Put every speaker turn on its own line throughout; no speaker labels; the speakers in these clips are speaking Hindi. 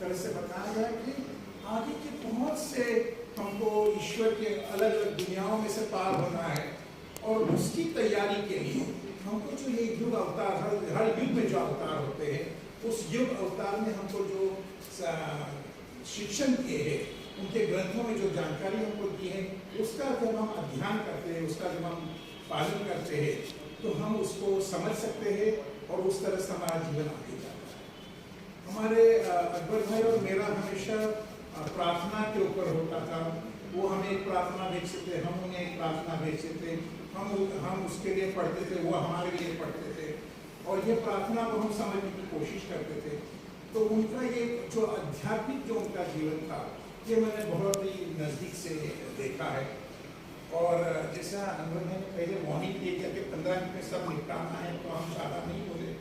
तरह से बताया गया कि आगे के बहुत से हमको ईश्वर के अलग अलग दुनियाओं में से पार होना है, और उसकी तैयारी के लिए हमको जो ये युग अवतार, हर युग में जो अवतार होते हैं, उस युग अवतार में हमको जो शिक्षण किए हैं, उनके ग्रंथों में जो जानकारी हमको दी है, उसका जब हम अध्ययन करते हैं, उसका जब हम पालन करते हैं, तो हम उसको समझ सकते हैं और उस तरह से हमारा जीवन आगे जाता है। हमारे अकबर भाई और मेरा हमेशा प्रार्थना के ऊपर होता था। वो हमें एक प्रार्थना भेजते थे, हम उन्हें एक प्रार्थना भेजते थे, हम उसके लिए पढ़ते थे, वो हमारे लिए पढ़ते थे, और ये प्रार्थना को हम समझने की कोशिश करते थे। तो उनका ये जो आध्यात्मिक जो उनका जीवन था, ये मैंने बहुत ही नज़दीक से देखा है। और जैसा अनवर ने पहले वार्निंग किया गया कि 15 मिनट में सब निपटाना है, तो हम ज़्यादा नहीं बोले।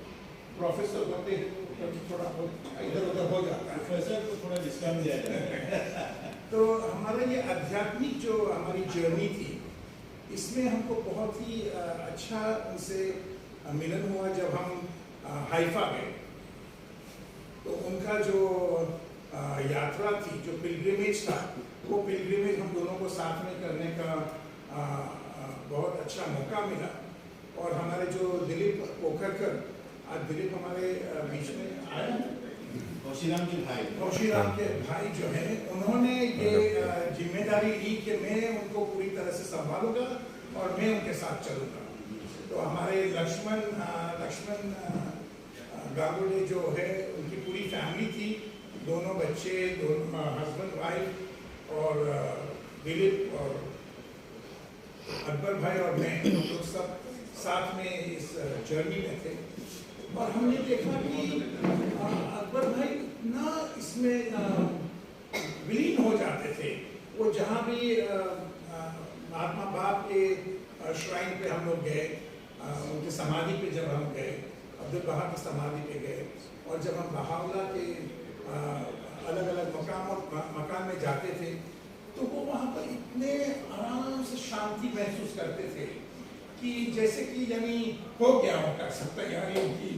प्रोफेसर होते तो थोड़ा बहुत इधर उधर हो जाता है,
प्रोफेसर को थोड़ा डिस्काउंट दिया जाए।
तो हमारा ये आध्यात्मिक जो हमारी जर्नी थी, इसमें हमको बहुत ही अच्छा उनसे मिलन हुआ। जब हम हाइफा गए, तो उनका जो यात्रा थी, जो पिलग्रिमेज था, वो पिलग्रिमेज हम दोनों को साथ में करने का बहुत अच्छा मौका मिला। और हमारे जो दिलीप पोखरकर, आज दिलीप हमारे बीच में आए हैं,
कौशीराम के
भाई जो है, उन्होंने ये जिम्मेदारी ली कि मैं उनको पूरी तरह से संभालूंगा और मैं उनके साथ चलूंगा। तो हमारे लक्ष्मण गांगुली जो है, उनकी पूरी फैमिली थी, दोनों बच्चे, दोनों हस्बैंड वाइफ, और दिलीप और अकबर भाई और मैं, हम लोग सब साथ में इस जर्नी में थे। और हमने देखा कि अकबर भाई इतना इसमें विलीन हो जाते थे। वो जहाँ भी महात्मा बाप के श्राइन पे हम लोग गए, उनकी समाधि पे जब हम गए, अब्दुल बहा की समाधि पे गए, और जब हम बहावला के अलग अलग मकान में जाते थे, तो वो वहाँ पर इतने आराम से शांति महसूस करते थे कि जैसे कि यानी हो गया उनका सब तैयारी उनकी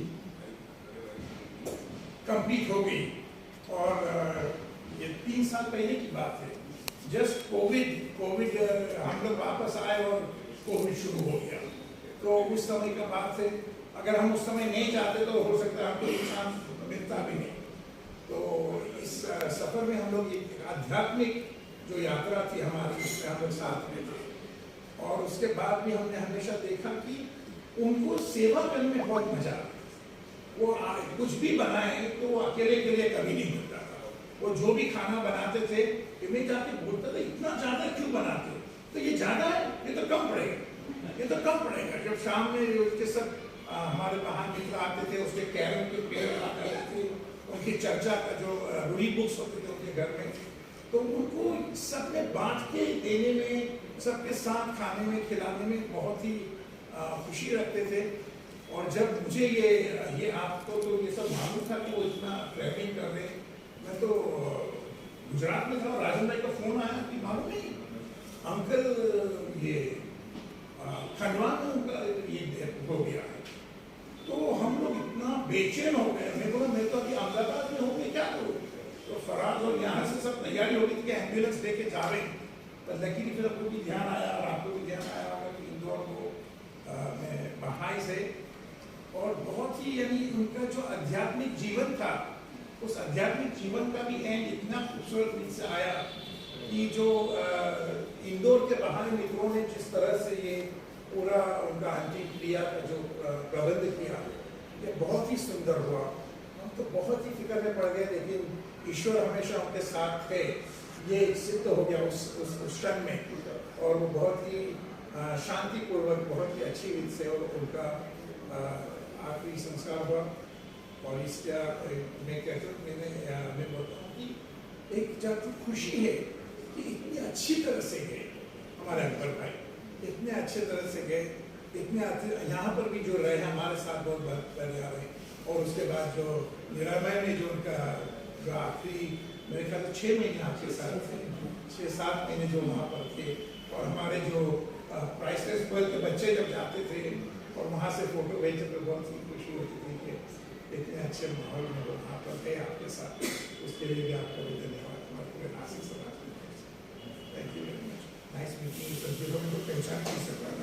कंप्लीट हो गई। और ये 3 साल पहले की बात है, जस्ट कोविड हम लोग वापस आए और कोविड शुरू हो गया। तो उस समय का बात है, अगर हम उस समय नहीं जाते तो हो सकता है हमको इंसान मिलता भी नहीं। तो इस सफर में हम लोग एक आध्यात्मिक जो यात्रा थी हमारी, उसमें हम लोग साथ में थे। और उसके बाद भी हमने हमेशा देखा कि उनको सेवा करने में बहुत मजा आता। वो कुछ भी बनाए तो वो अकेले के लिए कभी नहीं मिलता था। वो जो भी खाना बनाते थे, मैं जाके बोलता था, इतना ज्यादा क्यों बनाते हो? तो ये ज्यादा है, ये तो कम पड़ेगा, ये तो कम पड़ेगा। जब शाम में उसके सब हमारे बाहर मित्र आते थे, उसके कैरम के पेड़ आते थे, उनकी चर्चा का जो रूढ़ी बुक्स होते थे उनके घर में, तो उनको सब में बांट के देने में, सबके साथ खाने में, खिलाने में बहुत ही खुशी रखते थे। और जब मुझे ये आपको तो ये सब मालूम था कि वो इतना ट्रैवलिंग कर रहे हैं, मैं तो गुजरात में था और राजन भाई का फोन आया कि मालूम नहीं अंकल ये खंडवा में उनका ये हो गया है। तो हम लोग इतना बेचैन हो गए। मैं बोला मैं तो अभी अहमदाबाद में हूँ, मैं क्या करूँ? तो फराज और यहाँ से सब तैयारी हो गई थी कि एम्बुलेंस लेके जा रहे हैं। तो लेकिन फिर आपको भी ध्यान आया और आपको भी ध्यान आया होगा कि इंदौर को मैं बहाई से, और बहुत ही यानी उनका जो आध्यात्मिक जीवन था, उस आध्यात्मिक जीवन का भी एंड इतना खूबसूरत रूप से आया कि जो इंदौर के बाहरी मित्रों ने जिस तरह से ये पूरा उनका अंतिम क्रिया का जो प्रबंध किया, ये बहुत ही सुंदर हुआ। हम तो बहुत ही फिक्र में पड़ गए, लेकिन ईश्वर हमेशा उनके साथ थे, ये सिद्ध हो गया उस क्षण में। और वो बहुत ही शांतिपूर्वक, बहुत ही अच्छी रीत से और उनका आखिरी संस्कार हुआ। और इसका मैं कहता हूँ, मैं बोलता हूँ कि एक जाती खुशी है कि इतनी अच्छी तरह से गए हमारे अकबर भाई, इतने अच्छे तरह से गए, इतने यहाँ पर भी जो रहे हमारे साथ बहुत परिवार रहे। और उसके बाद जो निरामय में जो उनका जो आखिरी मेरे ख्याल से 6 महीने आपके साथ थे, 6-7 महीने जो वहाँ पर थे। और हमारे जो प्राइसलेस वर्ल्ड के बच्चे जब जाते थे और वहाँ से फोटो भेजते थे, बहुत ही खुशी होती थी कि इतने अच्छे माहौल में वहाँ पर थे आपके साथ। उसके लिए भी आपका भी धन्यवाद हमारे पूरे नासिक समाज के। Thank you very much. Nice meeting you. पहचान नहीं सकता।